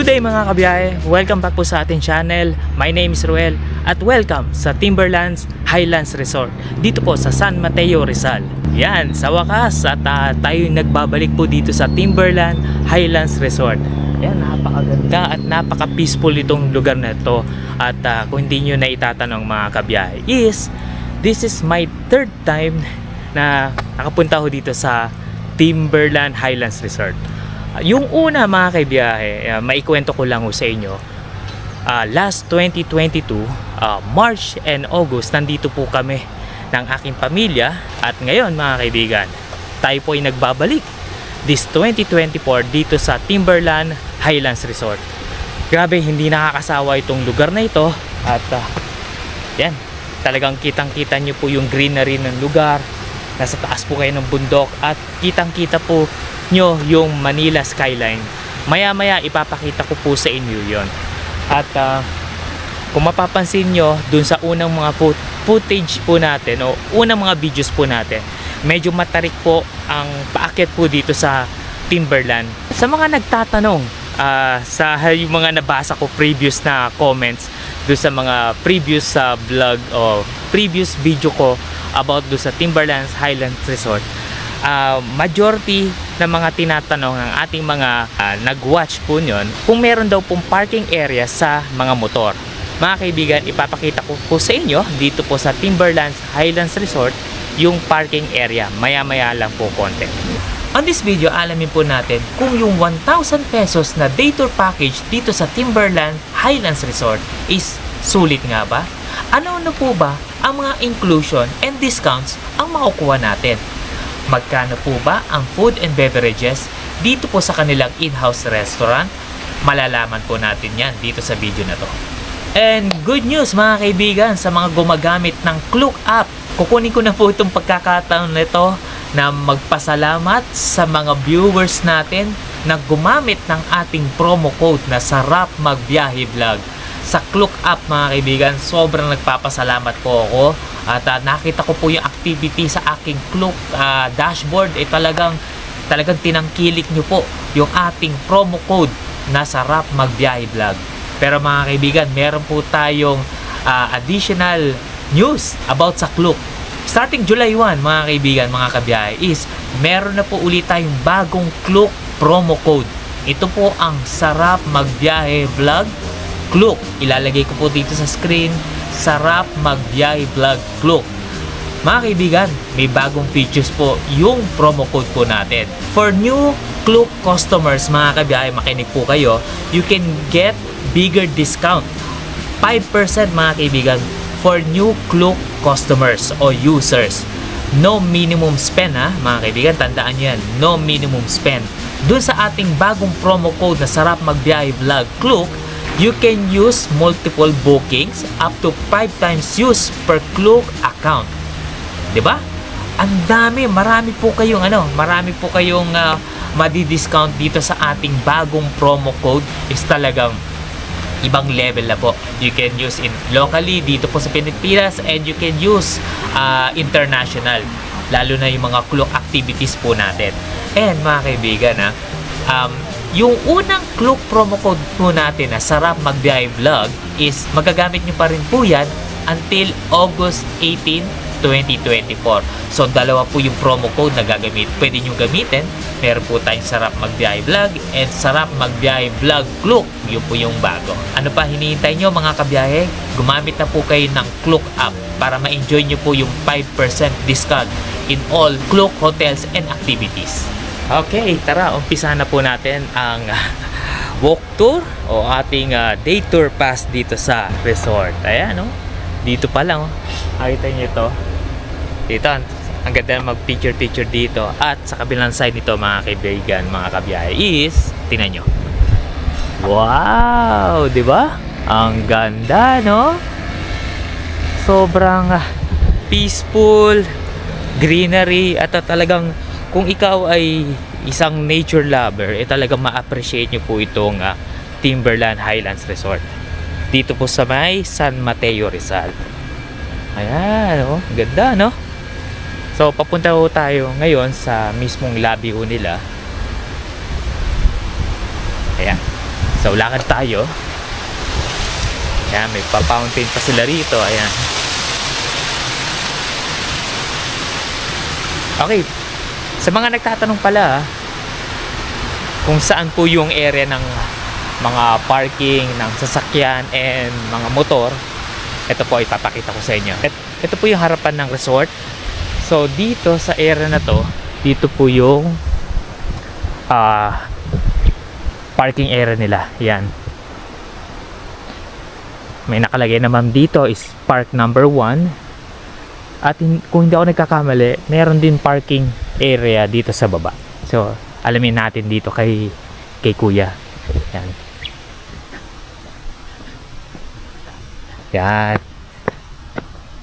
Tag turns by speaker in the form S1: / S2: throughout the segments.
S1: Good day mga kabiyahe, welcome back po sa ating channel. My name is Ruel at welcome sa Timberlands Highlands Resort dito po sa San Mateo, Rizal. Yan, sa wakas at tayo nagbabalik po dito sa Timberland Highlands Resort. Yan, napakaganda at napaka-peaceful itong lugar na ito. At kung hindi nyo na itatanong mga kabiyahe, this is my third time na nakapunta ho dito sa Timberland Highlands Resort. Yung una mga kaibiyahe, maikwento ko lang ho sa inyo. Last 2022, March and August, nandito po kami ng aking pamilya. At ngayon mga kaibigan, tayo po ay nagbabalik this 2024 dito sa Timberland Highlands Resort. Grabe, hindi nakakasawa itong lugar na ito. At yan, talagang kitang-kita nyo po yung greenery ng lugar. Nasa taas po kayo ng bundok at kitang-kita po nyo yung Manila skyline. Maya-maya ipapakita ko po sa inyo yon. At kung mapapansin nyo dun sa unang mga footage po natin o unang mga videos po natin, medyo matarik po ang paakyat po dito sa Timberland. Sa mga nagtatanong, sa yung mga nabasa ko previous na comments dun sa mga previous vlog o previous video ko about do sa Timberlands Highlands Resort, majority ng mga tinatanong ng ating mga nag-watch po nyon kung meron daw pong parking area sa mga motor. Mga kaibigan, ipapakita ko po sa inyo dito po sa Timberlands Highlands Resort yung parking area. Maya-maya lang po konti. On this video, alamin po natin kung yung 1,000 pesos na day tour package dito sa Timberland Highlands Resort is sulit nga ba? Ano po ba ang mga inclusion and discounts ang makukuha natin? Magkano po ba ang food and beverages dito po sa kanilang in-house restaurant? Malalaman po natin yan dito sa video na to. And good news mga kaibigan sa mga gumagamit ng Klook app. Kukunin ko na po itong pagkakataon nito na magpasalamat sa mga viewers natin na gumamit ng ating promo code na Sarap Magbiyahe Vlog. Sa Klook app mga kaibigan, sobrang nagpapasalamat po ako. At nakita ko po yung activity sa aking Klook dashboard. Talagang tinangkilik nyo po yung ating promo code na Sarap Magbiyahe Vlog. Pero mga kaibigan, meron po tayong additional news about sa Klook. Starting July 1 mga kaibigan, mga kabiyahe, is meron na po ulit tayong bagong Klook promo code. Ito po ang Sarap Magbiyahe Vlog Klook. Ilalagay ko po dito sa screen, Sarap Magbiyahe Vlog Klook. Mga kaibigan, may bagong features po yung promo code po natin. For new Klook customers, mga kabiyahe, makinig po kayo, you can get bigger discount. 5% mga kaibigan for new Klook customers o users. No minimum spend mga kaibigan, tandaan nyo yan, no minimum spend. Dun sa ating bagong promo code na Sarap Magbiyahe Vlog Klook, you can use multiple bookings up to 5 times use per Klook account. 'Di ba? Ang dami, marami po kayong madi-discount dito sa ating bagong promo code. Is talagang ibang level na po. You can use in locally dito po sa Pilipinas and you can use international, lalo na yung mga Klook activities po natin. And mga kaibigan, yung unang Klook promo code po natin na Sarap Magbiyahe Vlog is magagamit nyo pa rin po yan until August 18, 2024. So dalawa po yung promo code na pwede nyo gamitin. Meron po tayong Sarap Magbiyahe Vlog and Sarap Magbiyahe Vlog Klook. Yun po yung bago. Ano pa hinihintay nyo mga kabiyahe? Gumamit na po kayo ng Klook app para ma-enjoy nyo po yung 5% discount in all Klook hotels and activities. Okay, tara, umpisa na po natin ang walk tour o ating day tour pass dito sa resort. Ayan, dito pa lang, nakita nyo ito. Dito, ang ganda mag picture dito. At sa kabilang side nito mga kaibigan, mga kabiyahe, is, tingnan nyo. Wow, di ba? Ang ganda, no? Sobrang peaceful, greenery, at talagang kung ikaw ay isang nature lover, talagang ma-appreciate nyo po itong Timberland Highlands Resort dito po sa may San Mateo, Rizal. Ayan, ganda, no? So papunta po tayo ngayon sa mismong lobby nila. Ayan. So lakad tayo. Ayan, may pa-fountain pa sila rito. Ayan. Okay. Sa mga nagtatanong pala kung saan po yung area ng mga parking ng sasakyan and mga motor, ito po ipapakita ko sa inyo. Ito po yung harapan ng resort. So dito sa area na to, dito po yung parking area nila. Yan. May nakalagay naman dito is park number 1. At kung hindi ako nagkakamali, meron din parking area dito sa baba. So alamin natin dito kay kuya. Yan. Yan.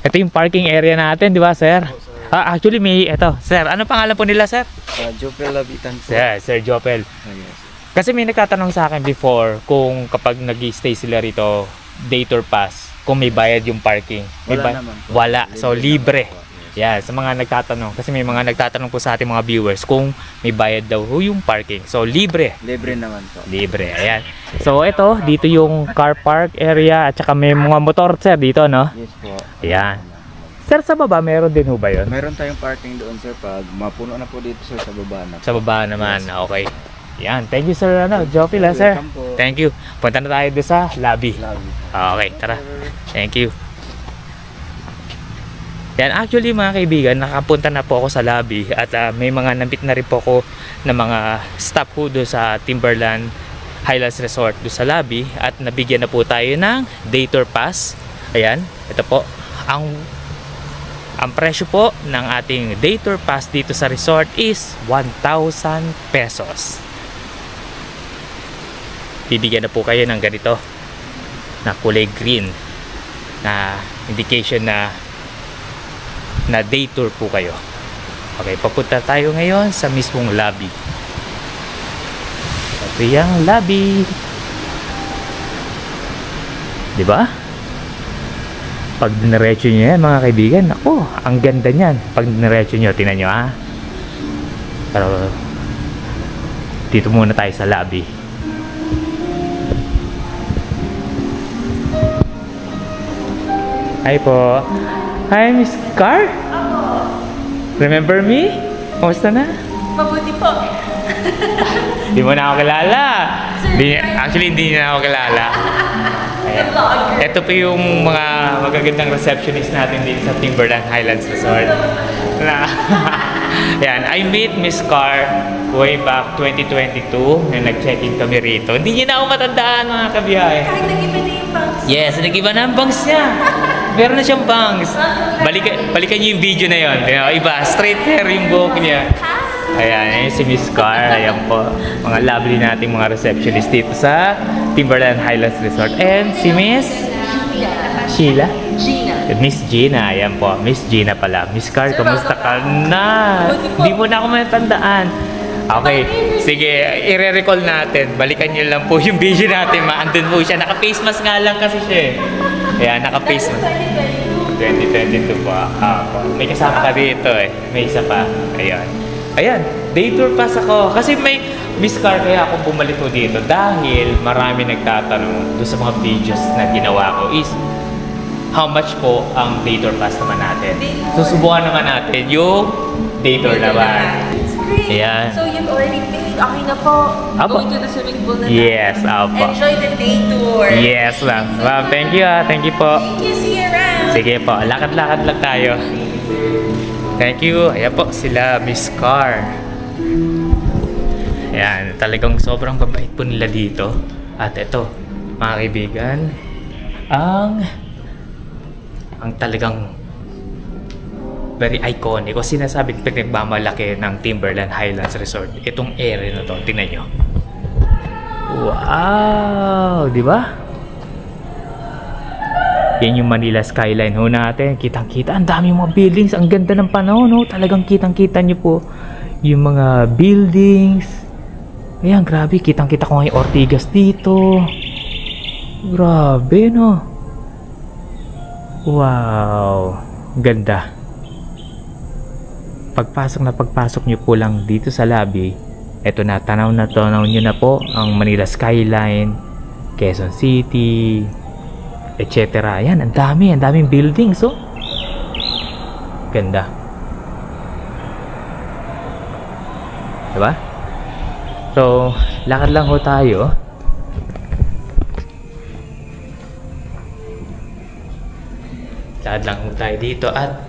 S1: Ito yung parking area natin, di ba, sir? Actually, may ito. Sir, ano pangalan po nila, sir?
S2: Jopel Labitan po.
S1: Sir Jopel.
S2: Yes.
S1: Kasi may nagtatanong sa akin before kung kapag nag-stay sila rito, day tour pass, kung may bayad yung parking.
S2: Wala naman po.
S1: Wala. So, libre.
S2: Yes.
S1: Yeah, sa mga nagtatanong. Kasi may mga nagtatanong po sa ating mga viewers kung may bayad daw yung parking. So, libre.
S2: Libre naman po.
S1: Libre. Ayan. So, ito, dito yung car park area at saka may mga motor, sir, dito, no?
S2: Yes po.
S1: Ayan. Sir, sa baba, meron din ho ba yun?
S2: Meron tayong parking doon, sir. Pag mapuno na po dito, sir, sa baba na.
S1: Sa baba naman. Okay. Yan. Thank you, sir. Jopil, sir. Thank you. Punta na tayo doon sa lobby. Okay, tara. Thank you. Yan, actually mga kaibigan, nakapunta na po ako sa lobby at may mga nabit na rin po ako na mga staff ko doon sa Timberland Highlands Resort doon sa lobby at nabigyan na po tayo ng day tour pass. Ayan, ito po. Ang presyo po ng ating day tour pass dito sa resort is 1,000 pesos. Bibigyan na po kayo ng ganito na kulay green na indication na day tour po kayo. Okay, papunta tayo ngayon sa mismong lobby. Ito yung lobby. Diba? Pag diniretso nyo yan mga kaibigan, ako, ang ganda nyan. Pag diniretso nyo, tingnan nyo ha. Pero dito muna tayo sa lobby. Hi po. Hi, Miss Car?
S3: Ako.
S1: Remember me? Kamusta na?
S3: Mabuti po.
S1: Hindi mo na ako kilala. Actually, hindi na ako kilala. Ayan. Ito po yung mga magagandang receptionist natin dito sa Timberland Highlands Resort. Ayan, I met Miss Car way back 2022 na nag-check-in kami rito. Hindi niya na ako matandaan mga kabiyahe.
S3: Kahit nag-iba na yung bangs.
S1: Yes, nag-iba na ang bangs niya. Meron na siyang bangs. Balikan niyo yung video na yun. Iba, straight hair yung buhok niya. Ayan, si Miss Car. Ayan po. Mga lovely nating mga receptionist dito sa Timberland Highlands Resort. And si Miss Sheila?
S3: Gina.
S1: Miss Gina. Ayan po. Miss Gina pala. Miss Car, kamusta ka na? Hindi mo na ako matandaan. Okay. Sige, i-recall natin. Balikan niyo lang po yung video natin. Andun po siya. Naka-face mask nga lang kasi siya. Ayan, naka-face mask. 2022 po. May kasama ka dito eh. May isa pa. Ayan. Ayan, day tour pass ako. Kasi may Miss Car kaya ako bumalik ko dito dahil marami nagtatanong doon sa mga videos na ginawa ko is how much po ang day tour pass naman natin. Susubukan naman natin yung day tour naman.
S3: It's great.
S1: Ayan.
S3: So you've already paid. Okay na po.
S1: Apo.
S3: Going to the swimming pool na
S1: Yes,
S3: tayo.
S1: apo.
S3: Enjoy the day tour.
S1: Yes lang. Wow, thank you ah. Thank you po.
S3: Thank you. See you around.
S1: Sige po, lakad-lakad lang tayo. Thank you. Ayan po sila, Miss Car. Ayan, talagang sobrang babait po nila dito. At ito, mga kaibigan, ang talagang very iconic o sinasabing pinagmamalaki ng Timberland Highlands Resort. Itong area na to, tingnan nyo. Wow! Di ba? Yan yung Manila skyline ho natin. Kitang-kita. Ang dami mga buildings. Ang ganda ng panahon. No? Talagang kitang-kita nyo po yung mga buildings. Ayan, grabe. Kitang-kita ko nga yung Ortigas dito. Grabe, no? Wow. Ganda. Pagpasok nyo po lang dito sa lobby, eto na, tanaw nyo na po ang Manila skyline. Quezon City, etc. Yan, ang daming buildings, oh. Ganda. Diba? So, lakad lang ho tayo. Lakad lang ho tayo dito at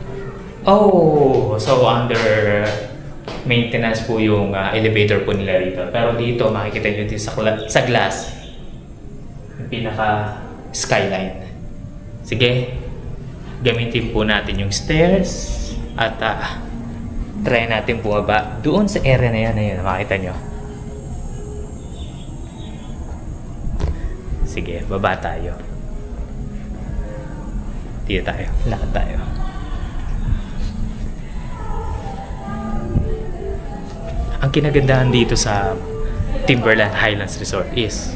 S1: so under maintenance po yung elevator po nila dito. Pero dito makikita nyo dito sa glass yung pinaka skyline. Sige, gamitin po natin yung stairs at try natin bumaba doon sa area na yan. Ayun, makita nyo. Sige, baba tayo. Dito tayo, lakad tayo. Ang kinagandahan dito sa Timberland Highlands Resort is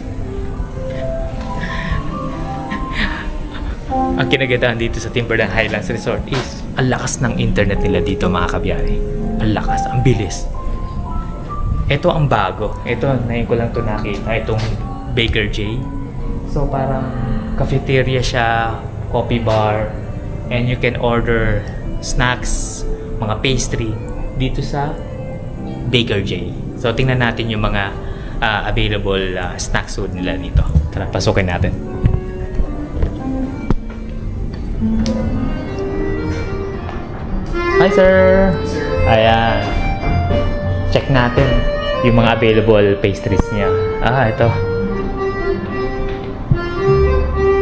S1: ang lakas ng internet nila dito, mga kabiyahe. Ang lakas, ang bilis. Ito ang bago. Ito, ngayon ko lang ito nakita. Itong Baker J. So parang cafeteria siya, coffee bar, and you can order snacks, mga pastry dito sa Baker J. So tingnan natin yung mga available snacks food nila dito. Tara, pasukin natin. Hi sir! Ayan. Check natin yung mga available pastries niya. Ito.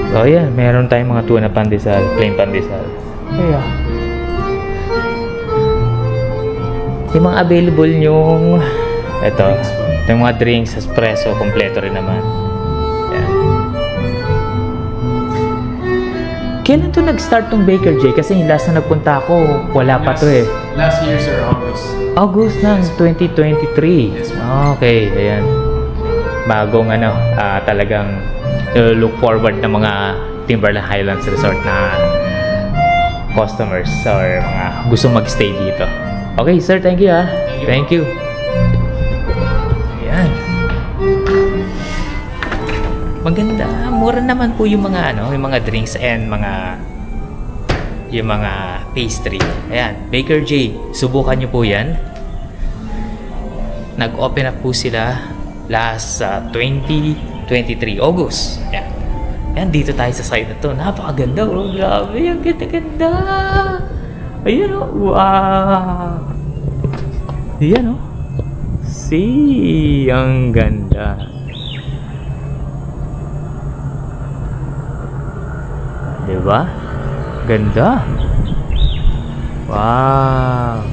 S1: So yan, meron tayong mga tuna pandesal, plain pandesal. Ayan. Yung mga available yung yung mga drinks, espresso, kompleto rin naman. Ayan. Kailan to nag-start tong Baker J? Kasi yung last na nagpunta ako, wala pa to eh.
S4: Last year, sir, August.
S1: August ng 2023.
S4: Yes,
S1: okay, ayan. Bagong talagang look forward ng mga Timberland Highlands Resort na customers or mga gusto mag-stay dito. Okay, sir, thank you. Thank you. Ayan. Maganda. Mura naman po yung mga yung mga drinks and yung mga pastry. Ayan, Baker J. Subukan nyo po 'yan. Nag-open up po sila last 2023 August. Ayan. Ayan, dito tayo sa side na to. Napakaganda, oh. Grabe, ang ganda-ganda. Ayan, oh. Wow. Ayan, oh. See, ang ganda. Diba? Ganda. Wow.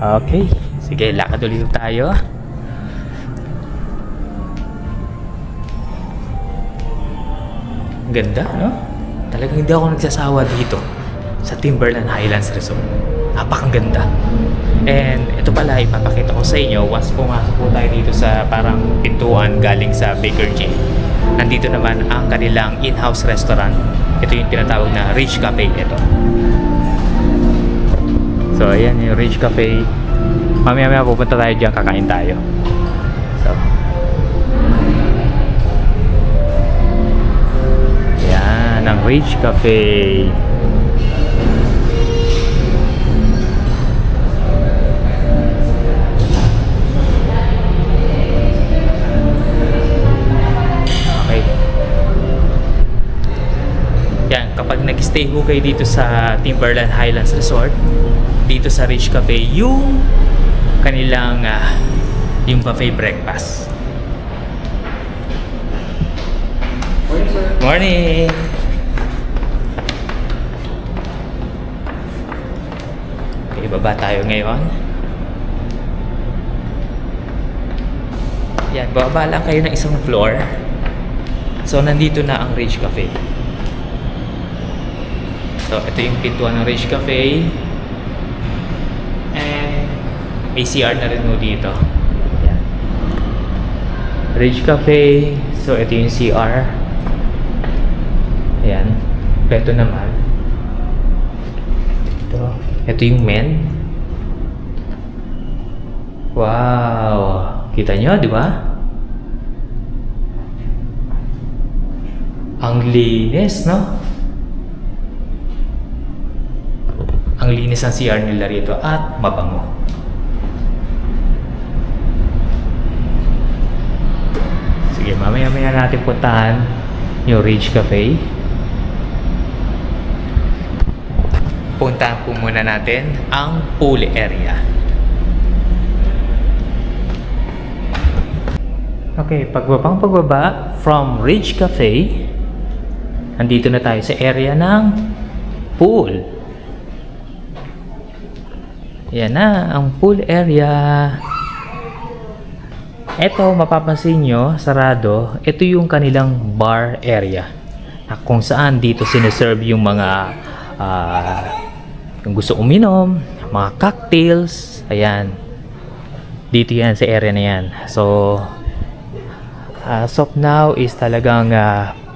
S1: Okay. Sige, lakad ulit tayo. Ganda, no? Talagang hindi ako nagsasawa dito sa Timberland Highlands Resort. Napakaganda. And ito pala, ipapakita ko sa inyo once pumasok po tayo dito sa parang pintuan galing sa Baker J. Nandito naman ang kanilang in-house restaurant. Ito yung tinatawag na Ridge Cafe. Ito. So, ayan yung Ridge Cafe. Mamaya pupunta tayo dyan, kakain tayo. So, ayan ang Ridge Cafe. Kapag nag-stay ho kayo dito sa Timberland Highlands Resort, dito sa Ridge Cafe, yung kanilang yung buffet breakfast.
S4: Morning, sir.
S1: Morning! Okay, baba tayo ngayon. Yan, bababa lang kayo ng isang floor. So, nandito na ang Ridge Cafe. So, ito yung pintuan ng Ridge Cafe. And may CR na rin mo dito. Ayan. Ridge Cafe. So, ito yung CR. Ayan. Ito naman. Ito yung men. Wow! Kita nyo, di ba? Ang linis, no? Ang linis ang CR nila rito at mabango. Sige, mamaya-maya natin puntahan yung Ridge Cafe. Puntahan po muna natin ang pool area. Okay, pagbaba from Ridge Cafe, andito na tayo sa area ng pool. Yan na ang pool area. Ito, mapapansin nyo, sarado. Ito yung kanilang bar area, na kung saan dito sineserve yung mga yung gusto uminom, mga cocktails. Ayan, dito yan sa area na yan. So as of now is talagang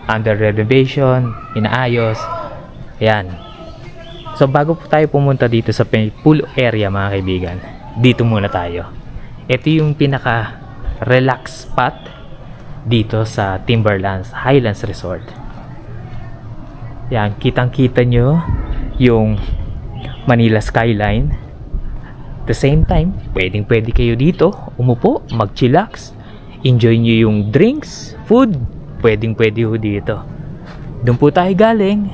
S1: under renovation, inaayos. Ayan. So bago po tayo pumunta dito sa pool area, mga kaibigan, dito muna tayo. Ito yung pinaka relax spot dito sa Timberlands Highlands Resort. Yan, kitang-kita nyo yung Manila skyline. At the same time, pwedeng-pwede kayo dito umupo, mag-chillax, enjoy nyo yung drinks, food, pwedeng-pwede ho dito. Doon po tayo galing.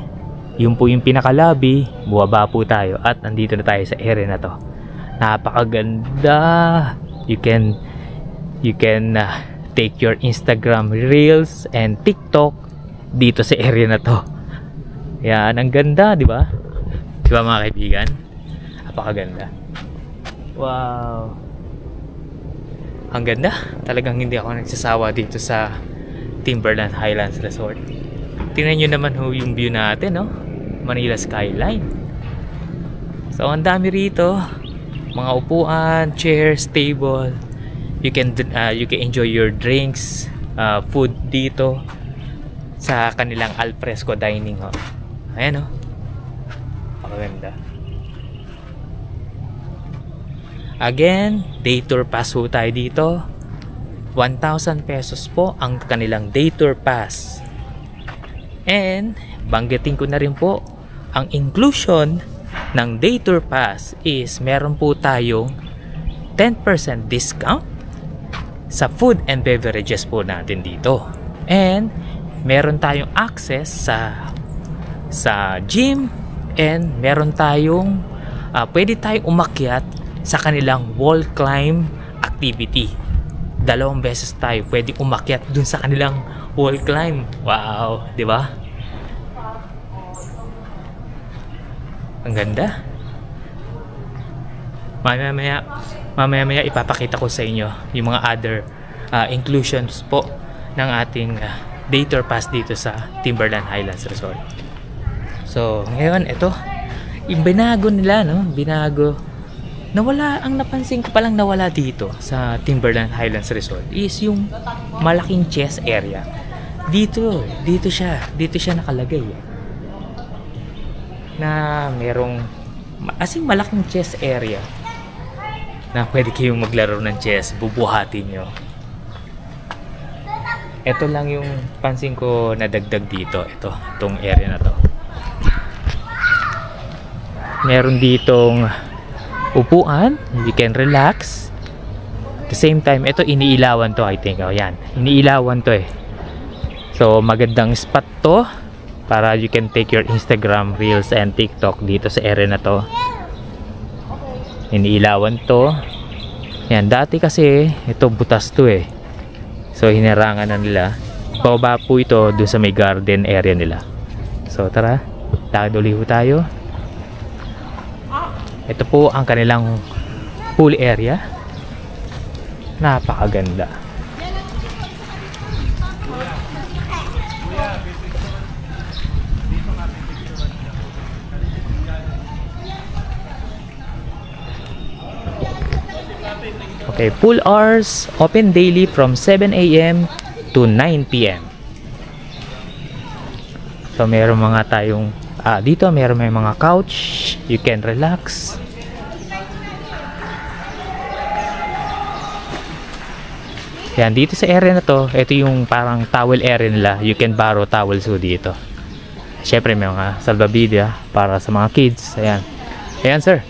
S1: Yun po yung pinaka-lobby. Buwaba po tayo at nandito na tayo sa area na to. Napakaganda. You can take your Instagram reels and TikTok dito sa area na to. Yan, ang ganda, di ba? Di ba, mga kaibigan? Napakaganda. Wow. Ang ganda. Talagang hindi ako nagsasawa dito sa Timberland Highlands Resort. Tingnan nyo naman ho yung view natin, no? Manila skyline. So, ang dami rito. Mga upuan, chairs, table. You can enjoy your drinks, food dito sa kanilang alfresco dining hall. Ayan, oh. Maganda. Again, day tour pass ho tayo dito. 1,000 pesos po ang kanilang day tour pass. And banggitin ko na rin po, ang inclusion ng day tour pass is meron po tayong 10% discount sa food and beverages po natin dito. And meron tayong access sa gym, and meron tayong pwede tayong umakyat sa kanilang wall climb activity. 2 beses tayo pwede umakyat dun sa kanilang wall climb. Wow, di ba? Ang ganda. Mamaya ipapakita ko sa inyo yung mga other inclusions po ng ating day tour pass dito sa Timberland Highlands Resort. So, ngayon ito, binago nila, no? Binago. Nawala, ang napansin ko palang nawala dito sa Timberland Highlands Resort is yung malaking chess area. Dito siya nakalagay. Na merong malaking chess area na pwede kayong maglaro ng chess, bubuhatin nyo. Ito lang yung pansin ko na dagdag dito. Itong area na to. Meron ditong upuan, you can relax. At the same time, ito iniilawan to, I think. Oh, yan. Iniilawan to eh. So, magandang spot to para you can take your Instagram reels and TikTok dito sa area na to. Iniilawan to. Yan, dati kasi ito butas to eh. So hinarangan na nila. Pababa po ito dun sa may garden area nila. So tara, lakad ulit po tayo. Ito po ang kanilang pool area. Napakaganda. Okay, pool hours open daily from 7 AM to 9 PM. So meron mga tayong dito meron may mga couch, you can relax. Yan, dito sa area na to, ito yung parang towel area nila. You can borrow towels dito. Syempre may mga salvavidas para sa mga kids. Ayan. Ayan, sir.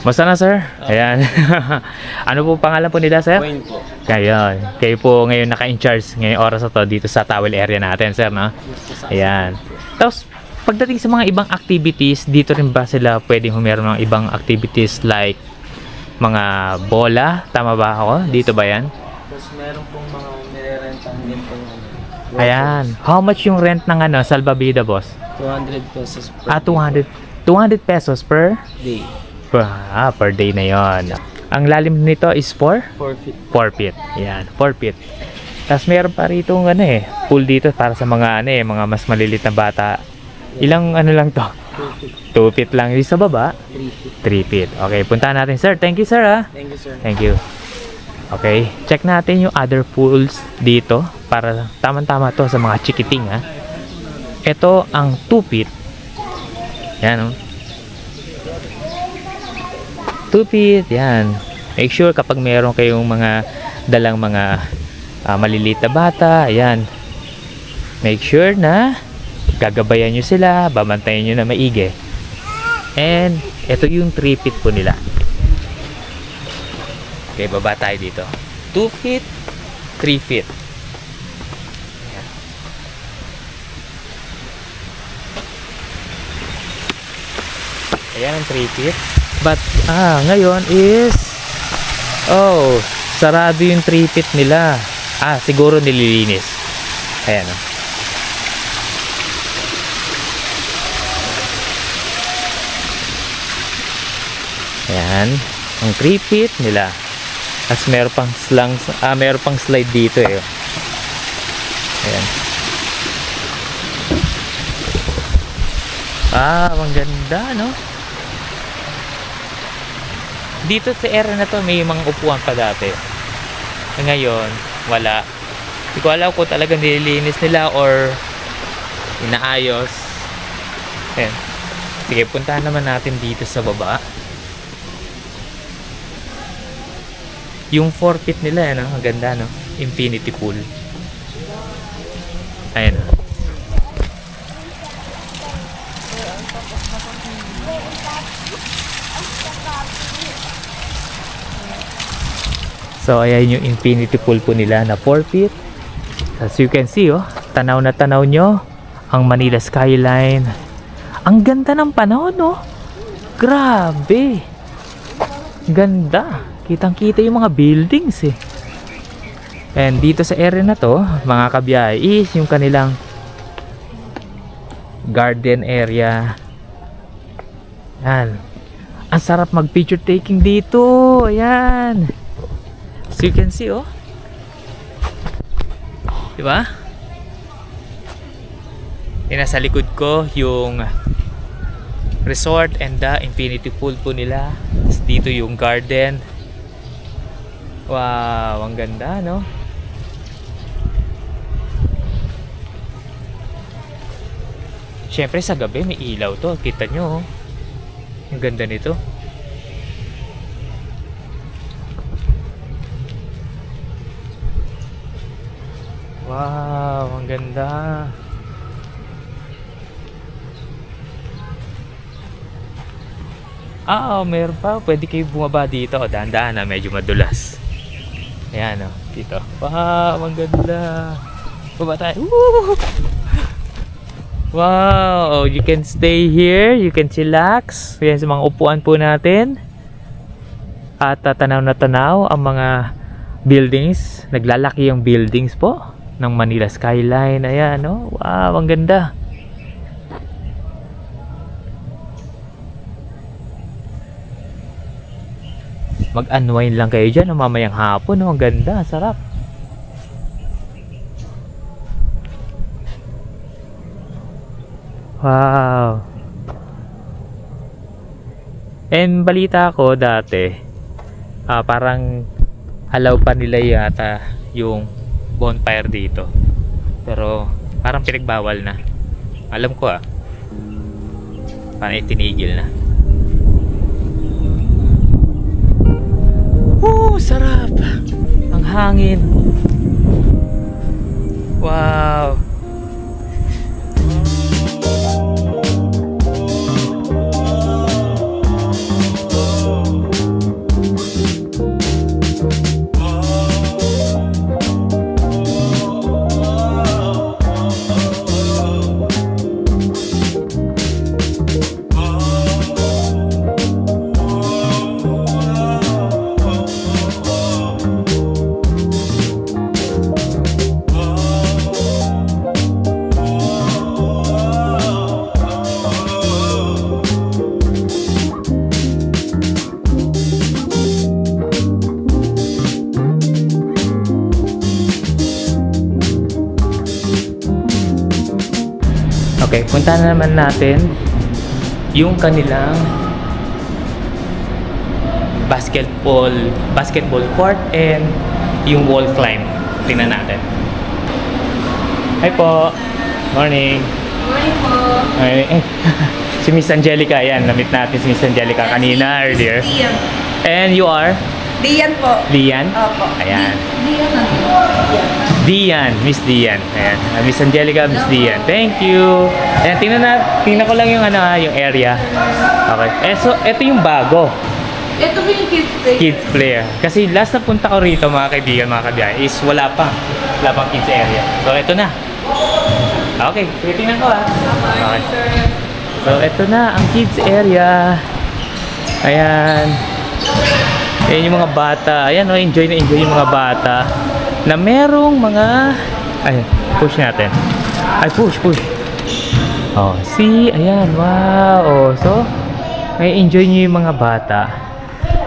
S1: Basta na, sir. Ayan. Ano po pangalan po nila, sir?
S2: Wayne po.
S1: Ayan. Kayo po ngayon naka-in-charge ngayong oras na to dito sa towel area natin, sir, no? Ayan. Tapos, pagdating sa mga ibang activities, dito rin ba sila pwedeng humeron ng ibang activities like mga bola? Tama ba ako? Dito ba yan?
S2: Tapos meron pong mga nire-rentan din pong
S1: Ayan. How much yung rent ng salvavida, boss?
S2: 200 pesos per
S1: 200 pesos per
S2: day.
S1: per day na yon. Ang lalim nito is 4
S2: 4 feet.
S1: feet. Ayan, 4 feet. Tapos meron pa rito pool dito para sa mga mga mas malilit na bata. Ilang lang to? 2 feet lang. Yung sa baba? 3 feet. Okay, puntahan natin, sir. Thank you, sir, ha?
S2: Thank you, sir.
S1: Thank you. Okay, check natin yung other pools dito para tama-tama to sa mga chikiting, ha. Ito ang 2 feet. Yan, oh. 2 feet, yan. Make sure kapag meron kayong mga dalang mga maliliit na bata, ayan. Make sure na gagabayan nyo sila, babantayan nyo na maigi. And ito yung 3 feet po nila. Okay, baba tayo dito. 2 feet, 3 feet. Ayan ang 3 feet. But, ngayon is, sarado yung 3 feet nila. Siguro nililinis. Ayan, oh. Ayan, ang 3 feet nila. Tapos meron pang meron pang slide dito, eh. Ayan. Ang ganda, no? Dito sa area na to may mga upuan pa dati. Ngayon, wala. Hindi ko alam kung talagang nililinis nila or inaayos. Ayan. Sige, puntahan naman natin dito sa baba. Yung 4 feet nila, ano? Ang ganda, no? Infinity pool. Ayan. So, ayan yung infinity pool po nila na 4 feet. As you can see, oh, tanaw na tanaw nyo ang Manila skyline. Ang ganda ng panahon, no? Grabe! Ganda! Kitang-kita yung mga buildings, eh. And dito sa area na to, mga kabiyahe, is yung kanilang garden area. Yan. Ang sarap mag-picture taking dito. Ayan. So you can see, oh. Diba? Yan, nasa likod ko yung resort and the infinity pool po nila. Tapos dito yung garden. Wow, ang ganda, no? Siyempre sa gabi may ilaw to. Kita nyo, oh. Ang ganda nito. Wow, ang ganda. Meron pa. Pwede kayo bumaba dito. Dahan-dahan na, medyo madulas. Ayan, oh, dito. Wow, ang ganda. Baba tayo. Woo! Wow, you can stay here. You can chillax. Ayan sa mga upuan po natin. At tanaw na tanaw ang mga buildings. Naglalaki yung buildings po ng Manila skyline. Ayan, no? Wow, ang ganda. Mag-unwind lang kayo dyan, no? Mamayang hapon, no? Ang ganda, sarap. Wow. And balita ko dati, parang allow pa nila yata yung bonfire dito. Pero parang pinagbawal na. Alam ko, parang itinigil na. Sarap. Ang hangin. Wow. Okay, punta na naman natin yung kanilang basketball court and yung wall climb. Tingnan natin. Hi po. Morning.
S3: Morning po.
S1: Ay, si Miss Angelica, ayan. Namit natin si Miss Angelica kanina earlier.
S3: Dian.
S1: And you are?
S3: Dian po.
S1: Lian?
S3: Opo.
S1: Ayan.
S3: Dian na.
S1: Dian, Miss Dian. Ayan. Miss Angelica, Miss Dian. Thank you. Ayan, tingnan ko lang yung yung area. Okay. So ito yung bago.
S3: Ito ba yung kids play?
S1: Kids player. Kasi last na punta ko rito mga kaibigan, mga kabiyahe, is wala pang kids area. So ito na. Okay, tingnan ko Okay. So ito na ang kids area. Ayan. Ayan yung mga bata. Ayan, enjoy na enjoy yung mga bata. Na merong mga... Ayan, push natin. Ay, push. Oh, see? Ayan, wow. Oh, so, may enjoy nyo yung mga bata.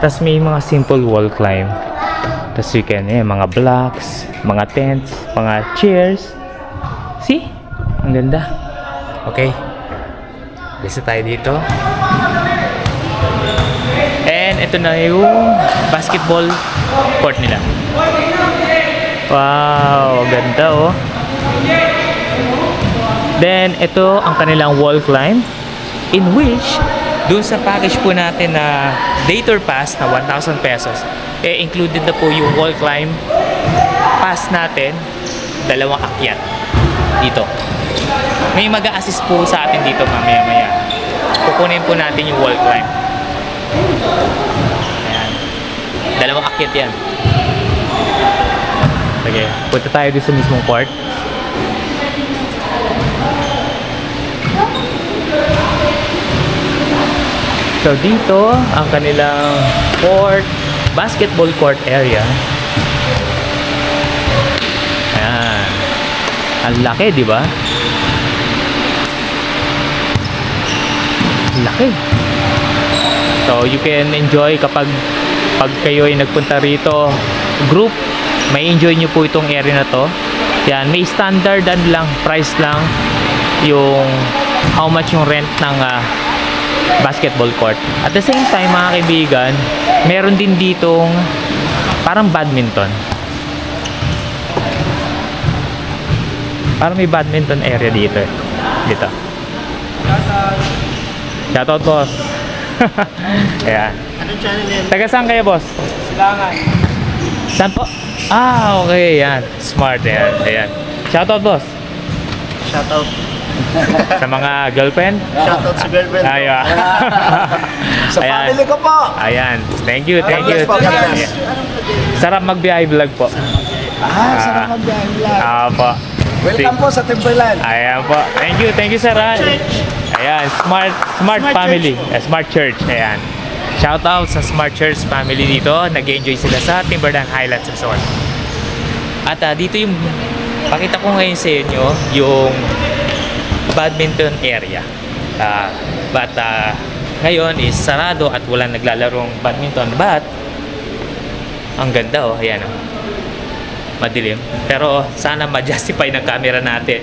S1: Tapos may mga simple wall climb. Tapos you can, mga blocks, mga tents, mga chairs. See? Ang ganda. Okay. Lisa tayo dito. And ito na yung basketball court nila. Wow, ganda oh. Then ito ang kanilang wall climb, in which dun sa package po natin na day tour pass na 1,000 pesos, included na po yung wall climb pass natin, 2 akyat dito. May mag-a-assist po sa atin dito mamaya-maya. Kukunin po natin yung wall climb. Ayan. 2 akyat yan. Sige, punta tayo dito sa mismong court. So dito ang kanilang court, basketball court area. Ayan. Ang laki, di ba? Ang laki. So you can enjoy kapag kayo ay nagpunta rito, group, may enjoy nyo po itong area na to. Yan, may standard lang, price lang yung how much yung rent ng basketball court. At the same time mga kaibigan, meron din ditong parang badminton. Parang may badminton area dito. Dito. Shoutout boss. Ayan.
S5: Anong channel yan?
S1: Taga saan kayo boss?
S5: Silangan.
S1: Saan po? Ah, okay, yan. Smart, yan. Ayan. Shoutout, boss.
S5: Shoutout.
S1: Sa mga girlfriend?
S5: Shoutout sa girlfriend.
S1: Ayan.
S5: Sa family ko po.
S1: Ayan. Thank you, thank you.
S5: God bless.
S1: Ayan. Sarap mag-BI vlog po.
S5: Sarap mag-biyahe vlog.
S1: Po.
S5: Welcome po sa Timberland.
S1: Ayan po. Thank you, sir. Ayan, smart family. Smart church. Ayan. Shout out sa Smart Church family dito. Nag-enjoy sila sa Timberland Highlands Resort. At dito yung pakita ko ngayon sa inyo yung badminton area. But ngayon is sarado at walang naglalarong badminton. But ang ganda oh, ayan oh. Madilim. Pero sana ma-justify ng camera natin.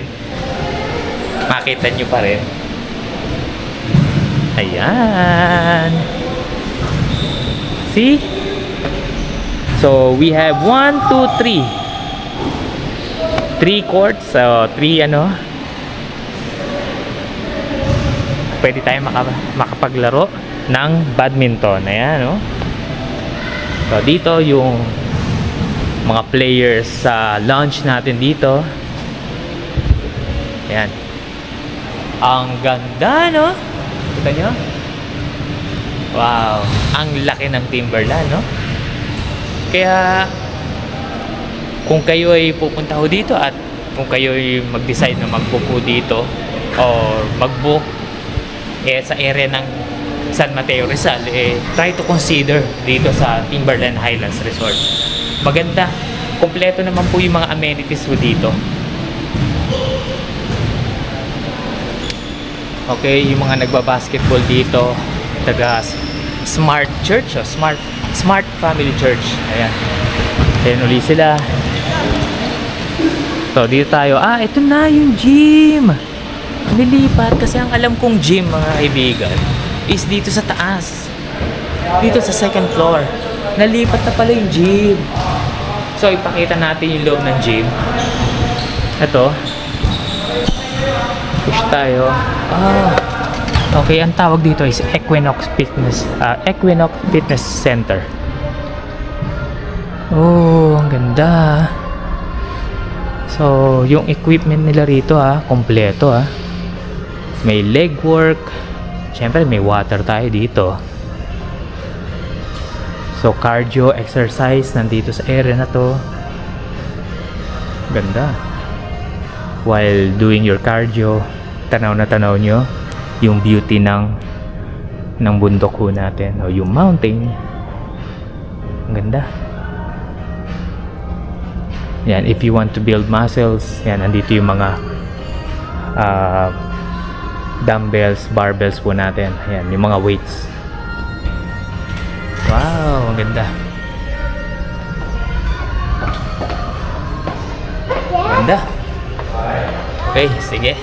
S1: Makita nyo pa rin. Ayan. See? So we have 1, 2, 3 courts. So 3 pwede tayo makapaglaro ng badminton. Ayan, no? So dito yung mga players sa launch natin dito. Ayan. Ang ganda, no? Kita nyo? Wow. Ang laki ng Timberland, no? Kaya kung kayo ay pupunta ho dito at kung kayo ay mag-decide na mag-book ho dito or mag-book sa area ng San Mateo Rizal, try to consider dito sa Timberland Highlands Resort. Maganda. Kompleto naman po yung mga amenities ho dito. Okay, yung mga nagba-basketball dito, taga Smart Church, Smart Family Church. Ayan. Ayan ulit sila. So, dito tayo. Ito na yung gym. Nilipat kasi ang alam kong gym, mga kaibigan, is dito sa taas. Dito sa second floor. Nalipat na pala yung gym. So, ipakita natin yung loob ng gym. Ito. Push tayo. Okay, ang tawag dito is Equinox Fitness Center. Oh, ang ganda. So, yung equipment nila rito kompleto May leg work. Siyempre, may water tayo dito. So, cardio exercise nandito sa area na to. Ganda. While doing your cardio, tanaw na tanaw nyo yung beauty ng bundok ho natin o yung mountain. Ang ganda. Yan, if you want to build muscles, yan, nandito yung mga dumbbells, barbells po natin. Yan, yung mga weights. Wow, ang ganda. Ganda. Okay, sige.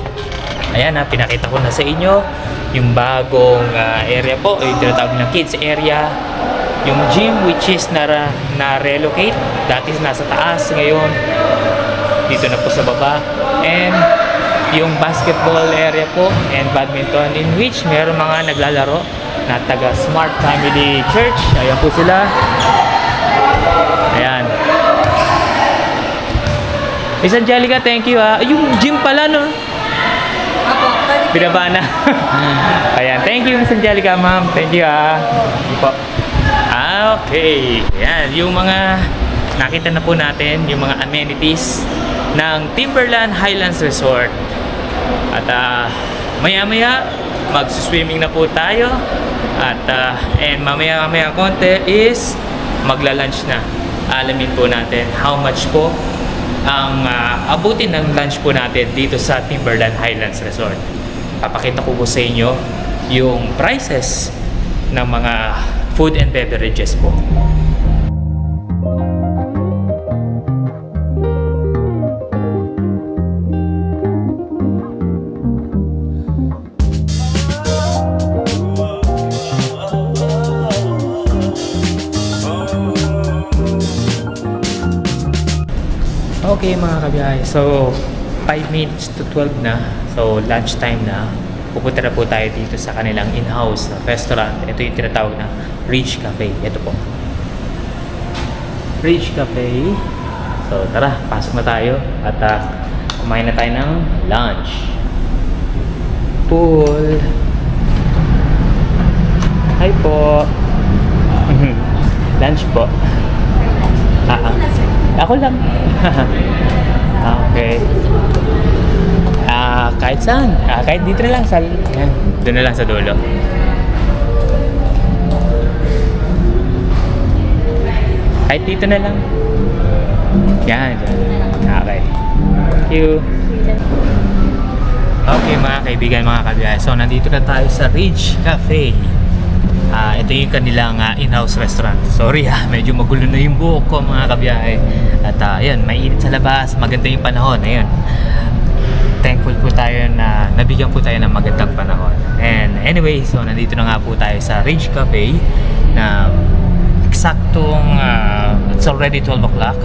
S1: Ayan, pinakita ko na sa inyo yung bagong area po, yung tinatawag ng kids area. Yung gym which is na-relocate. Dati nasa taas, ngayon dito na po sa baba. And yung basketball area po and badminton, in which meron mga naglalaro na taga Smart Family Church. Ayan po sila. Ayan. Miss Angelica, thank you Yung gym pala, no? Binaba na. Ayan, thank you Miss Angelica, ma'am. Thank you Okay. Ayan, yung mga nakita na po natin, yung mga amenities ng Timberland Highlands Resort. At maya-maya mag-swimming na po tayo. At and mamaya-maya konti is magla-lunch na. Alamin po natin how much po ang abutin ng lunch po natin dito sa Timberland Highlands Resort. Papakita ko po sa inyo yung prices ng mga food and beverages po. Okay mga kabiyahe, so 5 minutes to 12 na, so lunch time na. Pupunta na po tayo dito sa kanilang in-house restaurant. Ito yung tinatawag na Ridge Cafe. Ito po, Ridge Cafe. So tara, pasok na tayo at kumain na tayo ng lunch. Pool. Hi po. Lunch po. Ako lang. Okay. Kahit saan. Kahit dito na lang sa... Yan. Doon na lang sa dulo. Kahit dito na lang. Yan. Okay. Thank you. Okay mga kaibigan, mga kabiyahe. So nandito na tayo sa Ridge Cafe. Ito yung kanilang in-house restaurant. Sorry medyo magulo na yung buhok ko mga kabiyahe. At ayun, mainit sa labas, maganda yung panahon. Ayun, thankful po tayo na nabigyan po tayo ng magandang panahon. And anyway, so nandito na nga po tayo sa Ridge Cafe na eksaktong it's already 12 o'clock,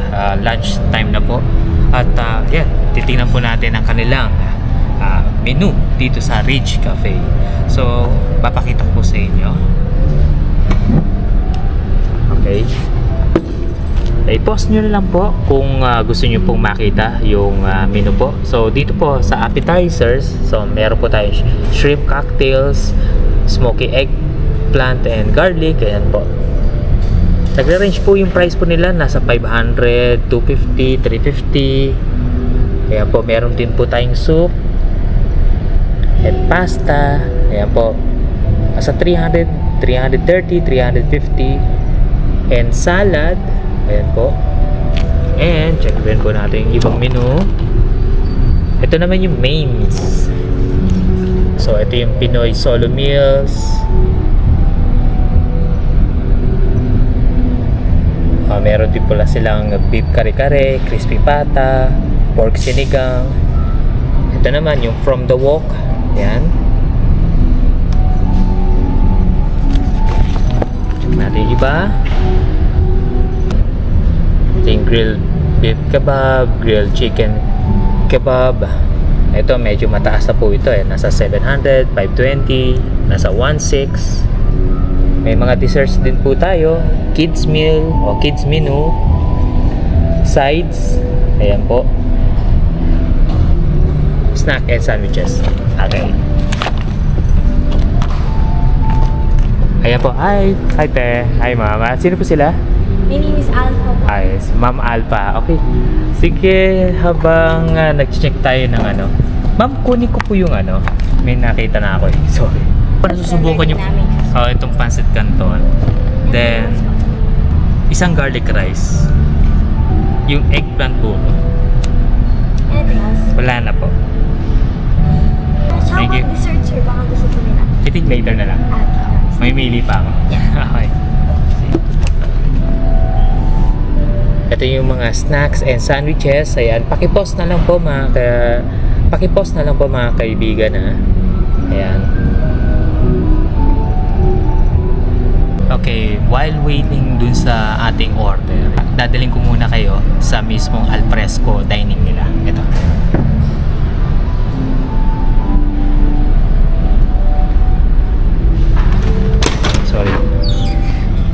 S1: lunch time na po. At yan, titingnan po natin ang kanilang menu dito sa Ridge Cafe. So papakita ko po sa inyo. Okay. I-post nyo na lang po kung gusto nyo pong makita yung menu po. So dito po sa appetizers, so meron po tayo shrimp cocktails, smoky eggplant and garlic. Ayan po. Nagre-range po yung price po nila, nasa 500, 250, 350. Ayan po, meron din po tayong soup and pasta. Ayan po, nasa 300, 330, 350. And salad. Ayan po. And check din po natin yung ibang menu. Ito naman yung mains. So ito yung Pinoy solo meals. Meron din pala silang beef kare-kare, crispy pata, pork sinigang. Ito naman yung from the wok. Ayan. Check natin yung iba. Ito yung grilled beef kebab, grilled chicken kebab. Ito medyo mataas na po ito eh. Nasa 700, 520, nasa 16. May mga desserts din po tayo. Kids meal o kids menu. Sides. Ayan po. Snack and sandwiches. Okay. Ayan po. Hi. Hi te. Hi mama. Sino po sila?
S6: My name is Alpha po.
S1: Ayos. Ma'am Alpha. Okay. Sige. Habang nag-check tayo ng ano. Ma'am, kunin ko po yung ano. May nakita na ako eh. Sorry. Para susubukan yung itong pancit canton. Then isang garlic rice. Yung eggplant po.
S6: Anything else?
S1: Wala na po.
S6: How
S1: Thank you.
S6: about dessert, sir? Baka gusto po nila.
S1: I think later na lang. May mili pa ako. Okay. Ito yung mga snacks and sandwiches. Ayan. Pakipost na lang po mga kaibigan ha. Ayan. Okay, while waiting dun sa ating order, dadaling ko muna kayo sa mismong alfresco dining nila. Ito. Sorry.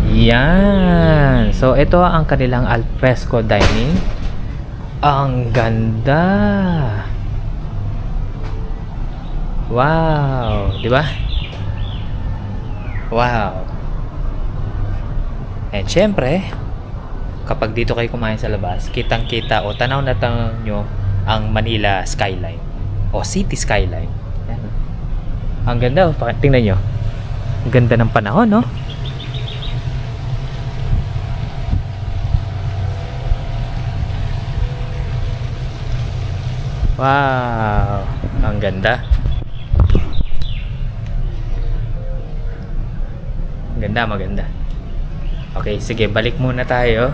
S1: Yan. So, ito ang kanilang alfresco dining. Ang ganda. Wow. Diba? Wow. And syempre, kapag dito kayo kumain sa labas, kitang-kita o tanaw na tanaw nyo ang Manila skyline o city skyline. Yan. Ang ganda, tingnan nyo. Ang ganda ng panahon, no? Wow! Ang ganda. Ganda, maganda. Okay, sige, balik muna tayo.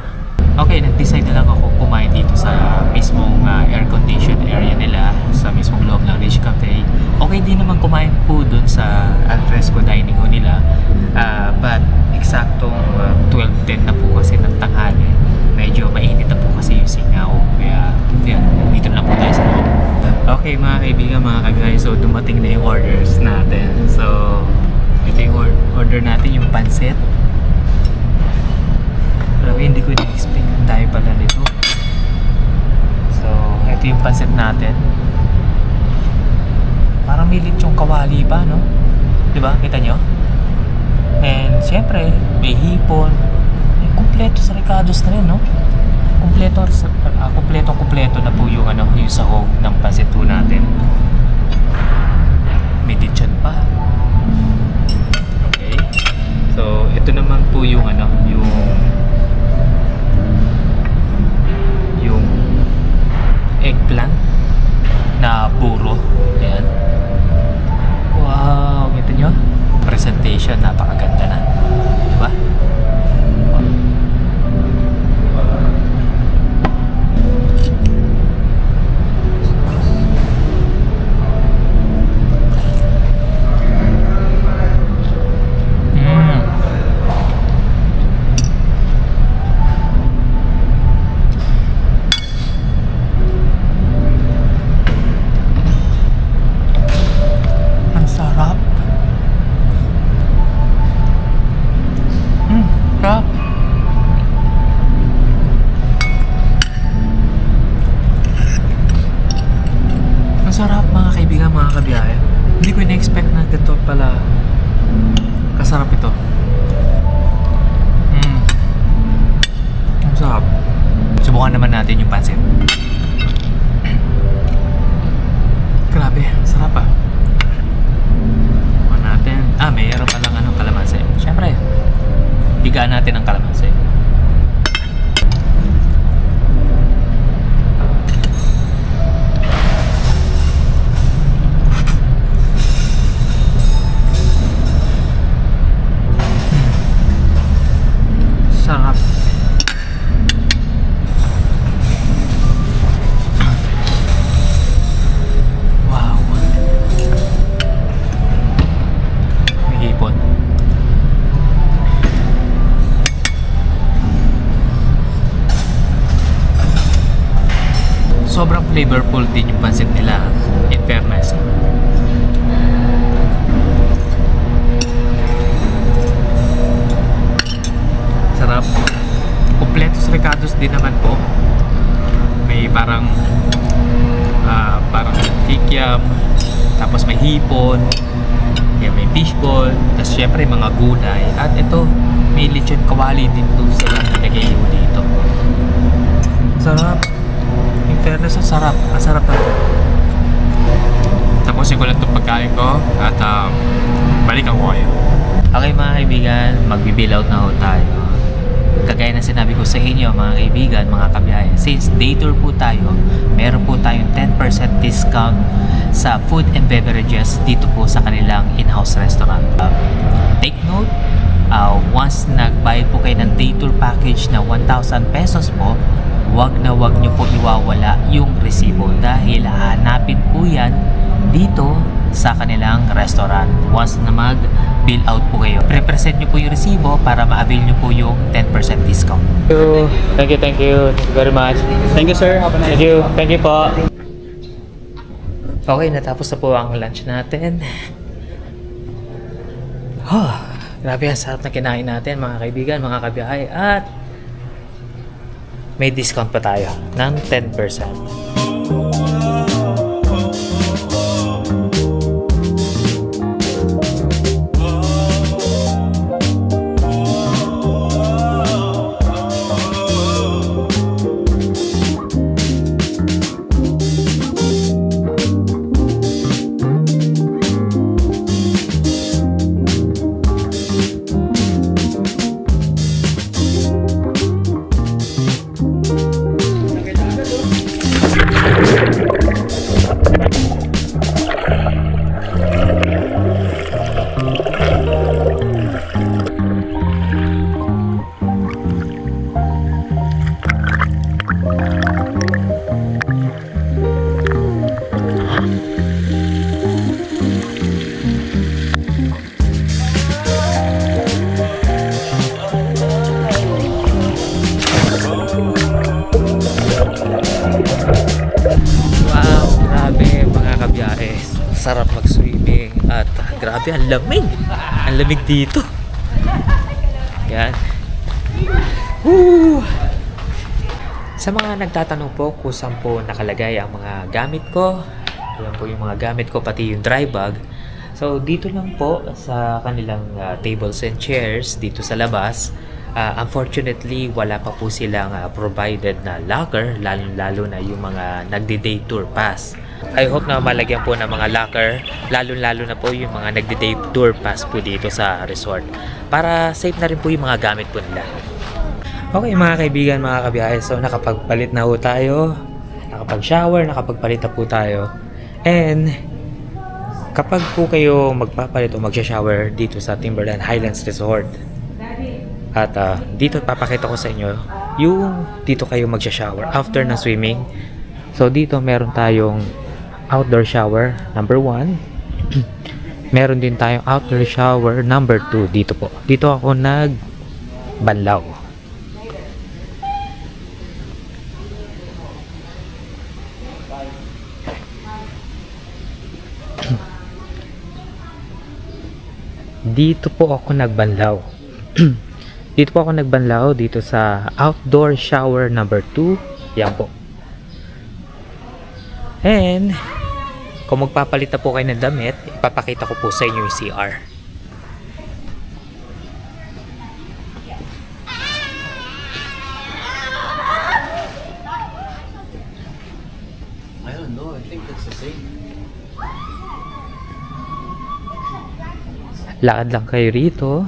S1: Okay, nag-decide na lang ako kumain dito sa mismong air-conditioned area nila, sa mismong loob ng Rich Cafe. Okay din naman kumain po dun sa alfresco dining ho nila. But eksaktong 12:10 na po kasi ng tanghali. Medyo mainit na po kasi yung singaw. Kaya, yan, dito na lang po tayo sa loob. Okay mga kaibigan, mga kagay, so dumating na yung orders natin. So, ito yung order natin, yung pancit. Pero hindi ko in-expect tayo pala nito. So, ito yung pancit natin. Parang may lechong kawali pa, no? Diba? Kita nyo? And, syempre, may hipon. May kumpleto sa Ricardo's na rin, no? Kumpleto na po yung, yung sahog ng pancit po natin. May lechon pa. Okay. So, ito naman po yung, yung eggplant na puro. Ayan. Wow, kita nyo? Presentation, napakaganda na. Diba? kaibigan, mga kabiyahe, hindi ko in-expect na ito pala kasarap ito. Ang sarap. Subukan naman natin yung pansit. Grabe, sarap ah. Subukan natin. Mayroon palang kalamansi. Siyempre, bigaan natin ang kalamansi. Sarap. Wow. May hipon. Sobrang flavorful din yung pansit nila, in fairness. Sarap. Kompletos recados din naman po. May parang kikiam, tapos may hipon, yan, may fishball, tapos syempre mga gulay, at ito may lechon kawali din doon sila nilagay dito. Sarap. In fairness, ang sarap. Ang sarap na ito. Tapusin ko lang itong pagkain ko at balikan ko kayo. Okay mga kaibigan, magbibill out na ho tayo. Kagaya na sinabi ko sa inyo mga kaibigan, mga kabiyahe, since day tour po tayo, meron po tayong 10% discount sa food and beverages dito po sa kanilang in-house restaurant. Take note, once nagbayad po kayo ng day tour package na 1,000 pesos po, wag nyo po iwawala yung resibo dahil hahanapin po yan dito sa kanilang restaurant once na mag-bill out po kayo. Pre-present nyo po yung resibo para ma-avail nyo po yung 10% discount. Thank you. Thank you very much.
S2: Thank you, sir.
S1: Thank you. Thank you po. Okay, natapos na po ang lunch natin. Grabe, ang sarap na kinain natin mga kaibigan, mga kabiyahe, at may discount pa tayo ng 10%. Sarap mag-swimming at grabe, ang lamig. Ang lamig dito. Yan. Woo! Sa mga nagtatanong po kung saan po nakalagay ang mga gamit ko, yan po yung mga gamit ko, pati yung dry bag. So dito lang po sa kanilang tables and chairs dito sa labas. Unfortunately, wala pa po silang provided na locker, lalo na yung mga nagde-day tour pass. I hope na malagyan po ng mga locker, lalo na po yung mga nagde-day tour pass po dito sa resort, para safe na rin po yung mga gamit po nila. Okay mga kaibigan, mga kabiyahe, so nakapagpalit na po tayo, nakapag-shower, nakapagpalit na po tayo. And kapag po kayo magpapalit o magsha-shower dito sa Timberland Highlands Resort, at dito papakita ko sa inyo yung dito kayo magsha-shower after na swimming. So dito meron tayong outdoor shower number 1. Meron din tayong outdoor shower number 2 dito po. Dito ako nagbanlaw. Dito po ako nagbanlaw. Dito po ako nagbanlaw dito sa outdoor shower number 2. Yan po. And Kung magpapalit na po kayo ng damit, ipapakita ko po sa inyo yung CR.
S4: I don't know. I think it's the same.
S1: Lakad lang kayo rito.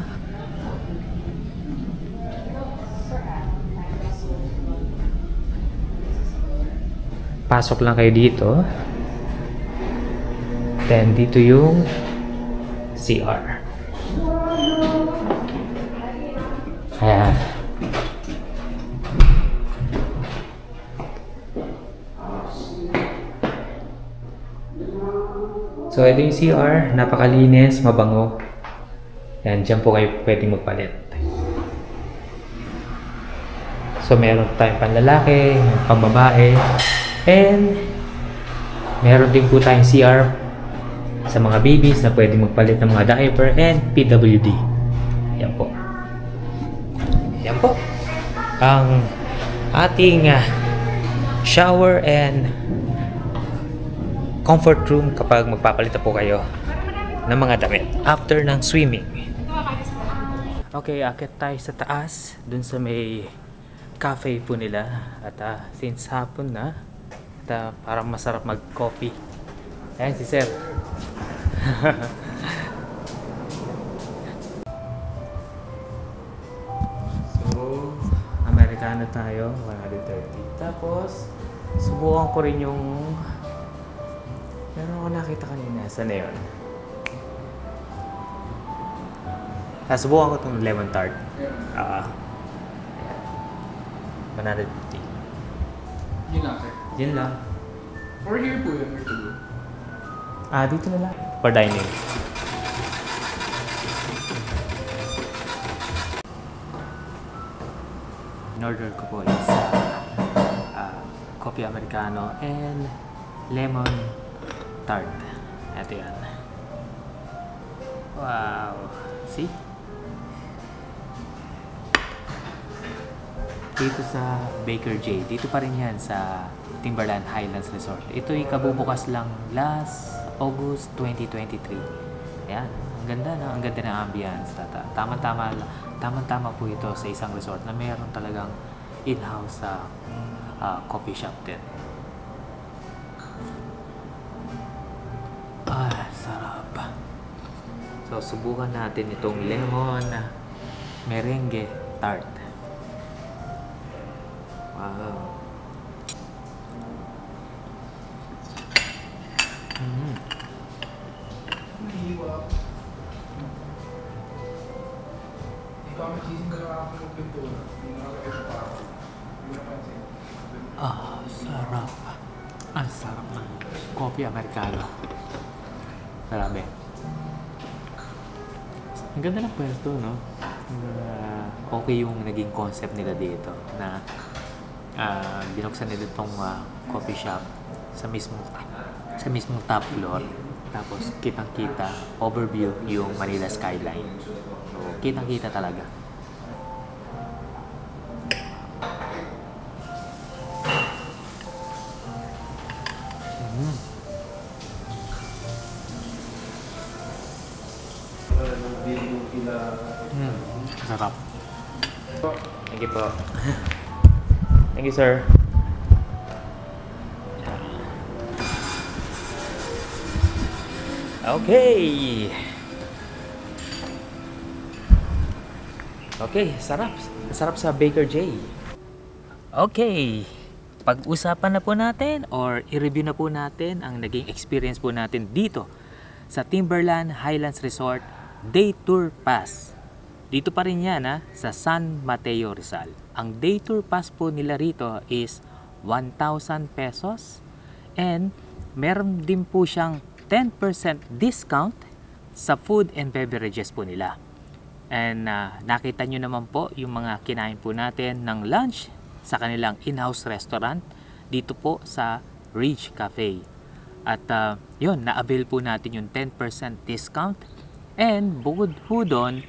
S1: Pasok lang kayo dito. Then dito yung CR. Ayan. So ito yung CR, napakalinis, mabango. Yan, dyan po kayo pwedeng magpalit. So meron tayong panlalaki, pambabae, and meron din po tayong CR sa mga babies na pwedeng magpalit ng mga diaper and PWD. Yan po. Yan po. Ang ating shower and comfort room kapag magpapalit po kayo ng mga damit after ng swimming. Okay, akit tayo sa taas dun sa may cafe po nila at since hapon na at parang masarap mag-coffee. Ayan si Sir. So, Americano tayo, 130. Tapos, subukan ko rin yung meron ako nakita kanina. Saan na yun? Subukan ko itong lemon tart. 150.
S4: Yun lang, sir.
S1: Yun lang.
S4: Or here po yun, or to go.
S1: Dito na lang. For dining. In-order ko po is coffee americano and lemon tart. Ito yan. Wow. See? Dito sa Baker J. Dito pa rin yan sa Timberland Highlands Resort. Ito'y kabubukas lang last August 2023. Ayan. Ang ganda na. Ang ganda ng ambience. Tama-tama po ito sa isang resort na meron talagang in-house sa coffee shop din. Sarap. So, subukan natin itong lemon merengue tart. Wow. Sarap. Ang sarap ng coffee americano. Marami. Ang ganda ng pwesto, no? Okay yung naging concept nila dito na binuksan nila itong coffee shop sa mismong top floor. Tapos kitang-kita, overview yung Manila skyline. So, kitang-kita talaga. Sarap. Thank you po. Thank you, sir. Okay. Okay, sarap. Sarap sa Baker J. Okay. Pag-usapan na po natin or i-review na po natin ang naging experience po natin dito sa Timberland Highlands Resort Day Tour Pass. Dito pa rin yan sa San Mateo, Rizal. Ang day tour pass po nila rito is 1,000 pesos and meron din po siyang 10% discount sa food and beverages po nila. And nakita nyo naman po yung mga kinain po natin ng lunch sa kanilang in-house restaurant dito po sa Ridge Cafe. At yun, na-avail po natin yung 10% discount. And bukod po doon,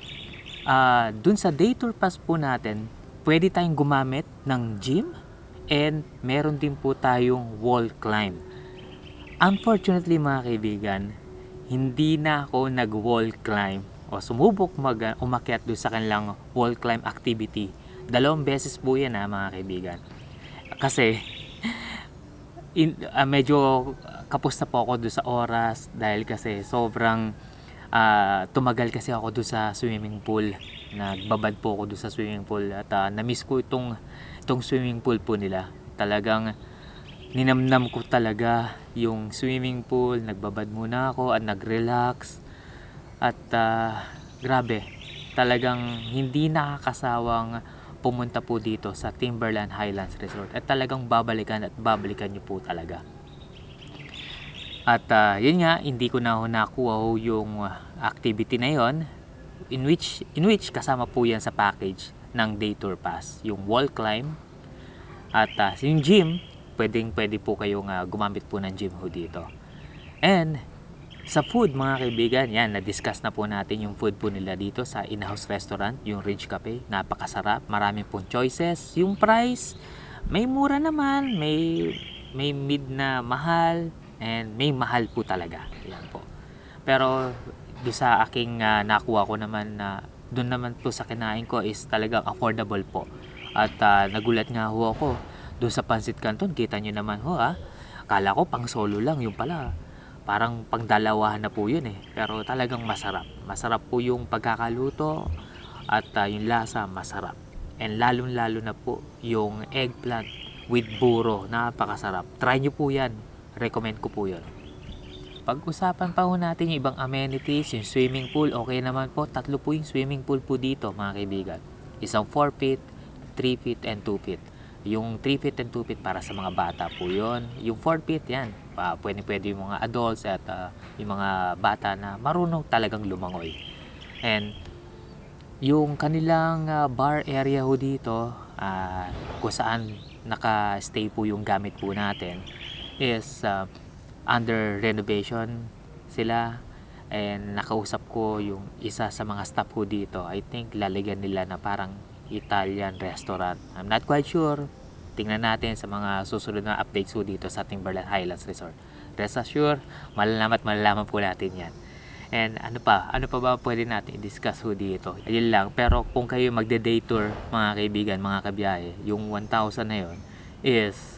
S1: dun sa day tour pass po natin, pwede tayong gumamit ng gym and meron din po tayong wall climb. Unfortunately mga kaibigan, hindi na ako nag-wall climb o sumubok umakyat doon sa kanilang wall climb activity. 2 beses po yan mga kaibigan. Kasi medyo kapos na po ako doon sa oras dahil kasi sobrang tumagal kasi ako doon sa swimming pool. Nagbabad po ako doon sa swimming pool at na-miss ko itong swimming pool po nila. Talagang ninamnam ko talaga yung swimming pool. Nagbabad muna ako at nag-relax at grabe, talagang hindi nakakasawang pumunta po dito sa Timberland Highlands Resort at talagang babalikan nyo po talaga. At yun nga, hindi ko na nakuha yung activity na yon, in which kasama po yan sa package ng day tour pass, yung wall climb at yung gym. Pwede po kayong gumamit po ng gym ho dito. And sa food mga kaibigan, yan, na-discuss na po natin yung food po nila dito sa in-house restaurant, yung Ridge Cafe. Napakasarap, marami pong choices. Yung price, may mura naman, may mid na mahal, and may mahal po talaga. Yan po. Pero doon sa aking nakuha ko naman na doon naman po sa kinain ko is talagang affordable po. At nagulat nga ho ako doon sa Pancit Canton. Kita nyo naman ho akala ko pang solo lang, yung pala parang pangdalawahan na po yun pero talagang masarap po yung pagkakaluto at yung lasa masarap, and lalo na po yung eggplant with buro, napakasarap. Try nyo po yan, recommend ko po yun. Pag-usapan pa ho natin yung ibang amenities. Yung swimming pool, okay naman po. 3 po yung swimming pool po dito mga kaibigan. Isang 4 feet, 3 feet, and 2 feet. Yung 3 feet and 2 feet para sa mga bata po yun. Yung 4 feet yan, pwede yung mga adults at yung mga bata na marunong talagang lumangoy. And yung kanilang bar area ho dito, kung saan naka-stay po yung gamit po natin, is under renovation sila. And nakausap ko yung isa sa mga staff ko dito. I think lalagyan nila na parang Italian restaurant. I'm not quite sure. Tingnan natin sa mga susunod na updates po dito sa Timberland Highlands Resort. Rest assured, malalaman po natin yan. And ano pa ba pwede natin i-discuss po dito? Ayun lang. Pero kung kayo magde-day tour mga kaibigan, mga kabiyahe, yung 1,000 na yun is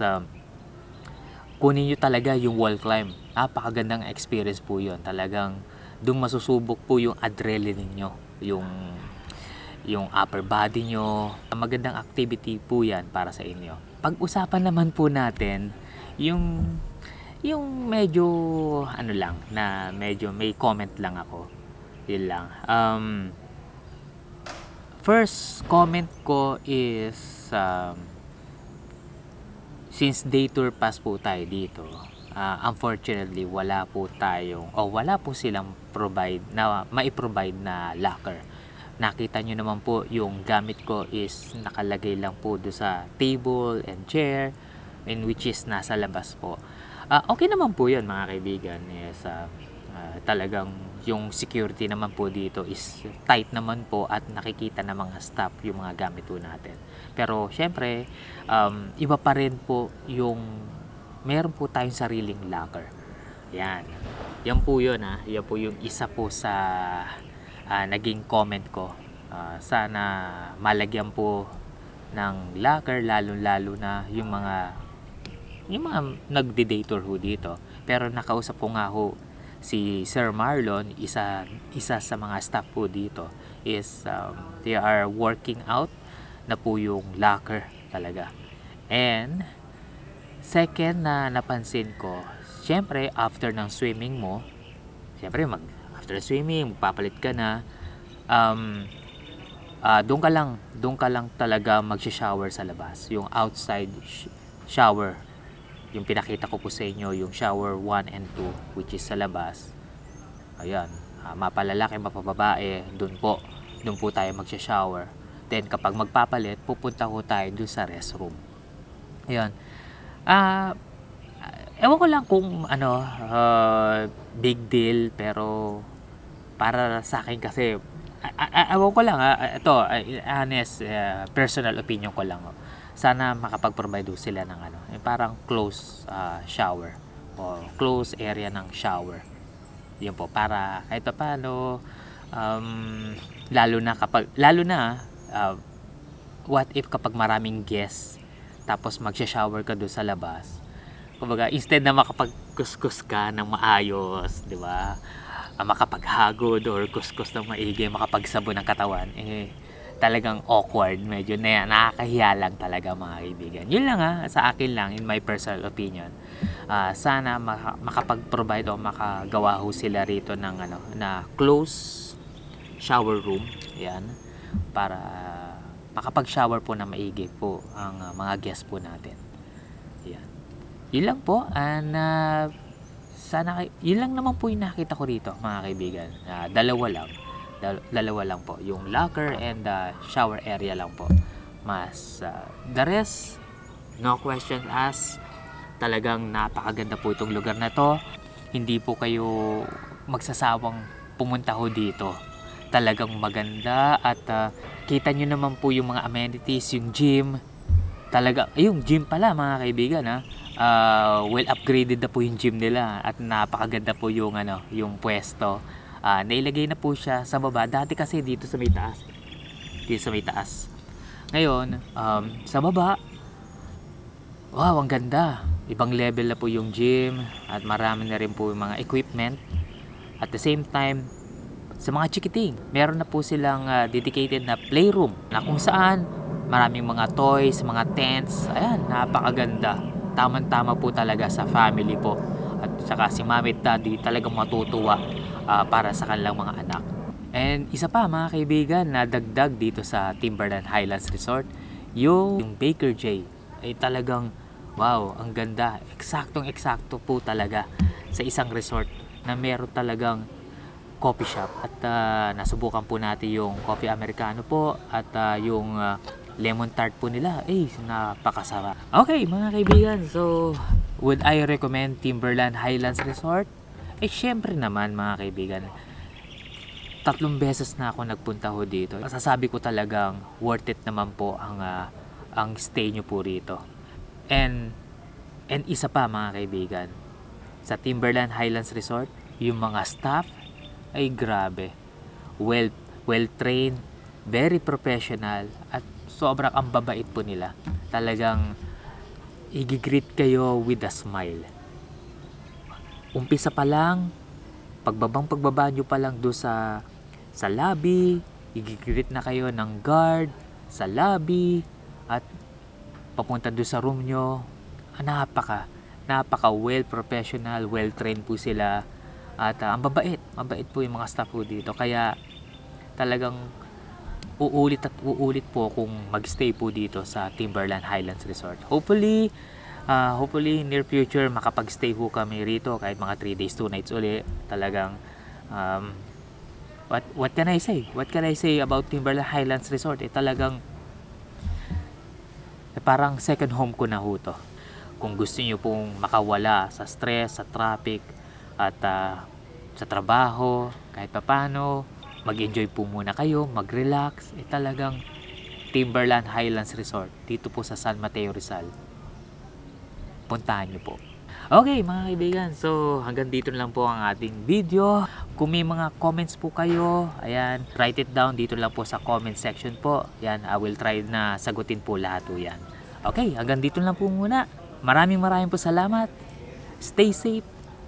S1: kunin nyo talaga yung wall climb. Napakagandang experience po yun. Talagang doon masusubok po yung adrenaline nyo, yung upper body nyo. Magandang activity po yan para sa inyo. Pag-usapan naman po natin yung medyo ano lang, na medyo may comment lang ako. Yun lang. First comment ko is since day tour pass po tayo dito, unfortunately wala po silang mai-provide na locker. Nakita nyo naman po yung gamit ko is nakalagay lang po do sa table and chair, in which is nasa labas po. Okay naman po yun mga kaibigan. Yes, talagang yung security naman po dito is tight naman po at nakikita ng mga staff yung mga gamit po natin. Pero syempre iba pa rin po yung meron po tayong sariling locker. Yan po yun yan po yung isa po sa naging comment ko. Sana malagyan po ng locker, lalo na yung mga nagde-day tour ho dito. Pero nakausap ko nga ho si Sir Marlon, isa sa mga staff po dito, is they are working out na po yung locker talaga. And second na napansin ko, syempre after ng swimming mo, after swimming magpapalit ka na, doon ka lang talaga magsha-shower sa labas, yung outside shower. Yung pinakita ko po sa inyo, yung shower 1 and 2, which is sa labas. Ayan, mapalalaki, mapababae, doon po tayo magsha-shower. Then kapag magpapalit, pupunta ko tayo doon sa restroom. Ayan. Ewan ko lang kung big deal, pero para sa akin kasi ewan ko lang ito honest personal opinion ko lang. Sana makapag-provide sila ng parang close shower o closed area ng shower. Yun po, para kahit pa paano, lalo na what if kapag maraming guests tapos magsha-shower ka doon sa labas, kumbaga instead na makapagkuskus ka ng maayos, di ba, makapaghagod or kuskus ng maigi, makapagsabon ng katawan, talagang awkward, medyo nakakahiya lang talaga mga kaibigan. Yun lang sa akin lang, in my personal opinion. Sana makapag-provide o makagawa ho sila rito ng na close shower room, yan, para makapag-shower po na maigi po ang mga guests po natin. Yan. Yun lang po, and sana yun lang naman po yung nakita ko rito mga kaibigan. Dalawa lang po, yung locker and shower area lang po. Mas the rest, no questions asked. Talagang napakaganda po itong lugar na to. Hindi po kayo magsasawang pumunta ho dito. Talagang maganda at kita nyo naman po yung mga amenities, yung gym. Yung gym pala mga kaibigan, well upgraded na po yung gym nila at napakaganda po yung yung pwesto. Nailagay na po siya sa baba. Dati kasi dito sa may taas. Ngayon, sa baba, wow, ang ganda. Ibang level na po yung gym at marami na rin po yung mga equipment. At the same time, sa mga chikiting, meron na po silang dedicated na playroom na kung saan maraming mga toys, mga tents. Ayan, napakaganda. Tamang-tama po talaga sa family po. At saka si mami at daddy talagang matutuwa para sa kanilang mga anak. And isa pa mga kaibigan na dagdag dito sa Timberland Highlands Resort, yung Baker J ay talagang wow, ang ganda. Eksaktong-eksakto po talaga sa isang resort na meron talagang coffee shop. At nasubukan po natin yung coffee americano po at yung lemon tart po nila. Napakasarap. Okay mga kaibigan, so would I recommend Timberland Highlands Resort? Syempre naman mga kaibigan, 3 beses na ako nagpunta ho dito. Masasabi ko talagang worth it naman po ang stay nyo po rito. And isa pa mga kaibigan, sa Timberland Highlands Resort, yung mga staff ay grabe. Well trained, very professional, at sobrang ang babait po nila. Talagang i-greet kayo with a smile. Umpisa pa lang, pagbaba nyo pa lang doon sa lobby, i-greet na kayo ng guard sa lobby at papunta doon sa room nyo. Napaka well professional, well trained po sila at ang mabait po yung mga staff po dito, kaya talagang uulit po kung magstay po dito sa Timberland Highlands Resort. Hopefully near future makapag-stay po kami rito kahit mga 3 days 2 nights uli. Talagang what can I say about Timberland Highlands Resort? Talagang parang second home ko na ho to. Kung gusto niyo pong makawala sa stress, sa traffic at sa trabaho, kahit papano mag-enjoy po muna kayo, mag-relax, talagang Timberland Highlands Resort dito po sa San Mateo, Rizal. Puntahan nyo po. Okay mga kaibigan, so hanggang dito lang po ang ating video. Kung may mga comments po kayo, ayan, write it down dito lang po sa comment section po. Yan, I will try na sagutin po lahat po yan. Okay, hanggang dito lang po muna. Maraming po salamat. Stay safe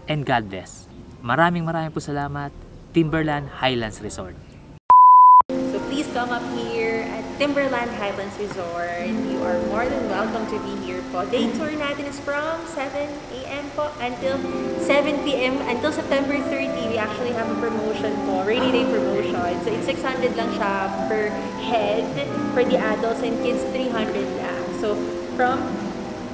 S1: and God bless. Maraming po salamat. Timberland Highlands Resort.
S3: So please come up here at Timberland Highlands Resort. You are more than welcome to be here po. Day tour natin is from 7 a.m. po until 7 p.m. until September 30. We actually have a promotion po, rainy day promotion. So it's 600 lang siya per head for the adults, and kids 300 lang. So from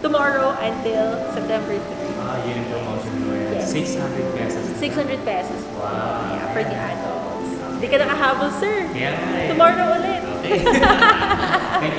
S3: tomorrow until September 3.
S1: Yun yung promotion mo yan.
S3: Yes.
S1: 600 pesos.
S3: 600 pesos po. Yeah, for the adults. Hindi ka nakahabol, sir.
S1: Yeah.
S3: Tomorrow ulit.
S1: Okay. Thank you